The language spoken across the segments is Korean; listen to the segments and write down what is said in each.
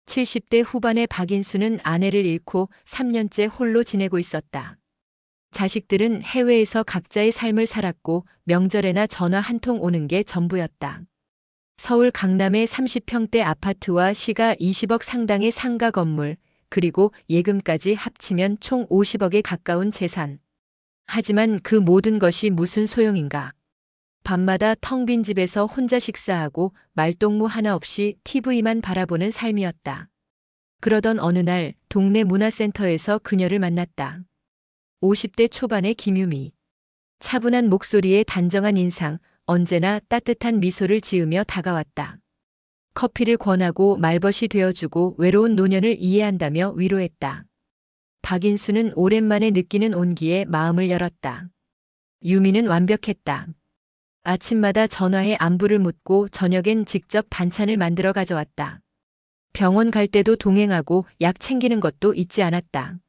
70대 후반의 박인수는 아내를 잃고 3년째 홀로 지내고 있었다. 자식들은 해외에서 각자의 삶을 살았고 명절에나 전화 한 통 오는 게 전부였다. 서울 강남의 30평대 아파트와 시가 20억 상당의 상가 건물, 그리고 예금까지 합치면 총 50억에 가까운 재산. 하지만 그 모든 것이 무슨 소용인가. 밤마다 텅 빈 집에서 혼자 식사하고 말동무 하나 없이 TV만 바라보는 삶이었다. 그러던 어느 날 동네 문화센터에서 그녀를 만났다. 50대 초반의 김유미. 차분한 목소리에 단정한 인상, 언제나 따뜻한 미소를 지으며 다가왔다. 커피를 권하고 말벗이 되어주고 외로운 노년을 이해한다며 위로했다. 박인수는 오랜만에 느끼는 온기에 마음을 열었다. 유미는 완벽했다. 아침마다 전화해 안부를 묻고 저녁엔 직접 반찬을 만들어 가져왔다. 병원 갈 때도 동행하고 약 챙기는 것도 잊지 않았다.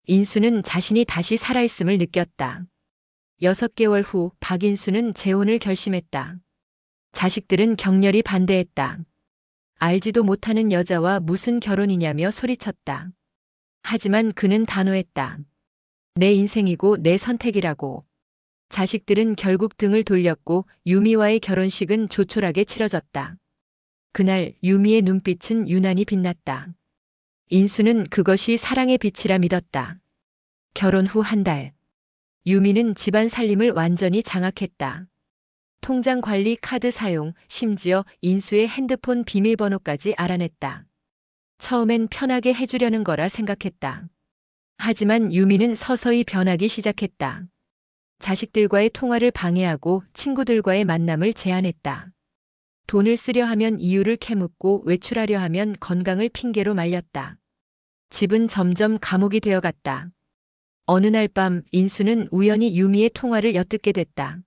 인수는 자신이 다시 살아있음을 느꼈다. 6개월 후 박인수는 재혼을 결심했다. 자식들은 격렬히 반대했다. 알지도 못하는 여자와 무슨 결혼이냐며 소리쳤다. 하지만 그는 단호했다. 내 인생이고 내 선택이라고. 자식들은 결국 등을 돌렸고 유미와의 결혼식은 조촐하게 치러졌다. 그날 유미의 눈빛은 유난히 빛났다. 인수는 그것이 사랑의 빛이라 믿었다. 결혼 후 한 달. 유미는 집안 살림을 완전히 장악했다. 통장 관리, 카드 사용, 심지어 인수의 핸드폰 비밀번호까지 알아냈다. 처음엔 편하게 해주려는 거라 생각했다. 하지만 유미는 서서히 변하기 시작했다. 자식들과의 통화를 방해하고 친구들과의 만남을 제한했다. 돈을 쓰려 하면 이유를 캐묻고 외출하려 하면 건강을 핑계로 말렸다. 집은 점점 감옥이 되어갔다. 어느 날 밤 인수는 우연히 유미의 통화를 엿듣게 됐다.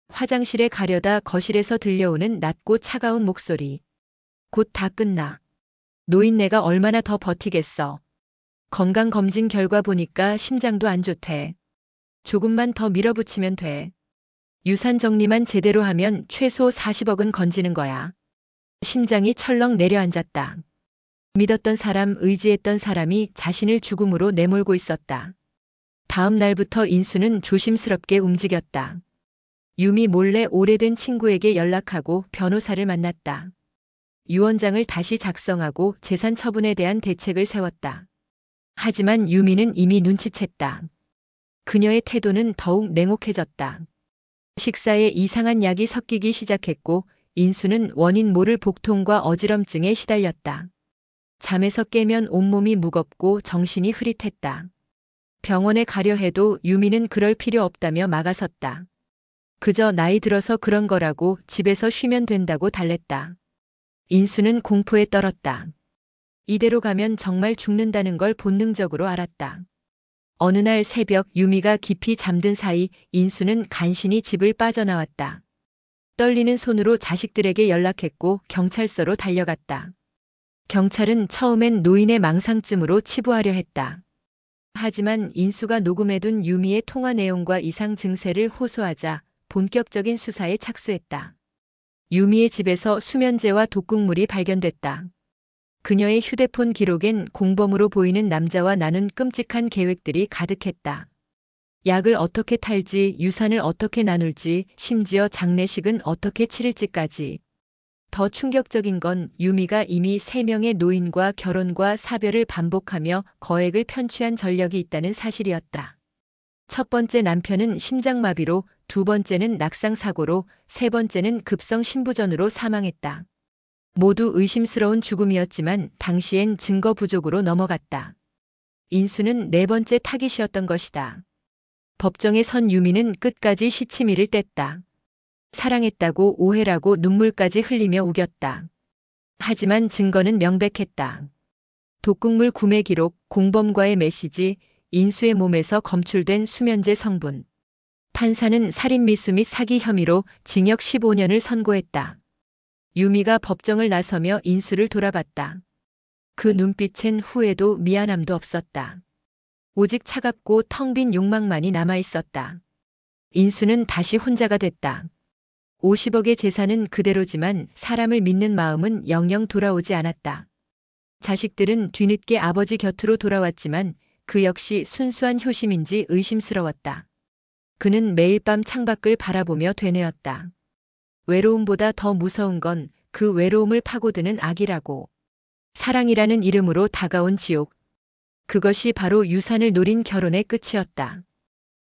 화장실에 가려다 거실에서 들려오는 낮고 차가운 목소리. 곧 다 끝나. 노인네가 얼마나 더 버티겠어. 건강검진 결과 보니까 심장도 안 좋대. 조금만 더 밀어붙이면 돼. 유산 정리만 제대로 하면 최소 40억은 건지는 거야. 심장이 철렁 내려앉았다. 믿었던 사람, 의지했던 사람이 자신을 죽음으로 내몰고 있었다. 다음 날부터 인수는 조심스럽게 움직였다. 유미 몰래 오래된 친구에게 연락하고 변호사를 만났다. 유언장을 다시 작성하고 재산 처분에 대한 대책을 세웠다. 하지만 유미는 이미 눈치챘다. 그녀의 태도는 더욱 냉혹해졌다. 식사에 이상한 약이 섞이기 시작했고 인수는 원인 모를 복통과 어지럼증에 시달렸다. 잠에서 깨면 온몸이 무겁고 정신이 흐릿했다. 병원에 가려 해도 유미는 그럴 필요 없다며 막아섰다. 그저 나이 들어서 그런 거라고 집에서 쉬면 된다고 달랬다. 인수는 공포에 떨었다. 이대로 가면 정말 죽는다는 걸 본능적으로 알았다. 어느 날 새벽 유미가 깊이 잠든 사이 인수는 간신히 집을 빠져나왔다. 떨리는 손으로 자식들에게 연락했고 경찰서로 달려갔다. 경찰은 처음엔 노인의 망상증으로 치부하려 했다. 하지만 인수가 녹음해둔 유미의 통화 내용과 이상 증세를 호소하자 본격적인 수사에 착수했다. 유미의 집에서 수면제와 독극물이 발견됐다. 그녀의 휴대폰 기록엔 공범으로 보이는 남자와 나눈 끔찍한 계획들이 가득했다. 약을 어떻게 탈지, 유산을 어떻게 나눌지, 심지어 장례식은 어떻게 치를지까지. 더 충격적인 건 유미가 이미 3명의 노인과 결혼과 사별을 반복하며 거액을 편취한 전력이 있다는 사실이었다. 첫 번째 남편은 심장마비로, 두 번째는 낙상사고로, 세 번째는 급성 심부전으로 사망했다. 모두 의심스러운 죽음이었지만 당시엔 증거 부족으로 넘어갔다. 인수는 네 번째 타깃이었던 것이다. 법정에 선 유미는 끝까지 시치미를 뗐다. 사랑했다고 오해라고 눈물까지 흘리며 우겼다. 하지만 증거는 명백했다. 독극물 구매 기록, 공범과의 메시지, 인수의 몸에서 검출된 수면제 성분. 판사는 살인미수 및 사기 혐의로 징역 15년을 선고했다. 유미가 법정을 나서며 인수를 돌아봤다. 그 눈빛엔 후회도 미안함도 없었다. 오직 차갑고 텅 빈 욕망만이 남아있었다. 인수는 다시 혼자가 됐다. 50억의 재산은 그대로지만 사람을 믿는 마음은 영영 돌아오지 않았다. 자식들은 뒤늦게 아버지 곁으로 돌아왔지만 그 역시 순수한 효심인지 의심스러웠다. 그는 매일 밤 창밖을 바라보며 되뇌었다. 외로움보다 더 무서운 건 그 외로움을 파고드는 악이라고. 사랑이라는 이름으로 다가온 지옥. 그것이 바로 유산을 노린 결혼의 끝이었다.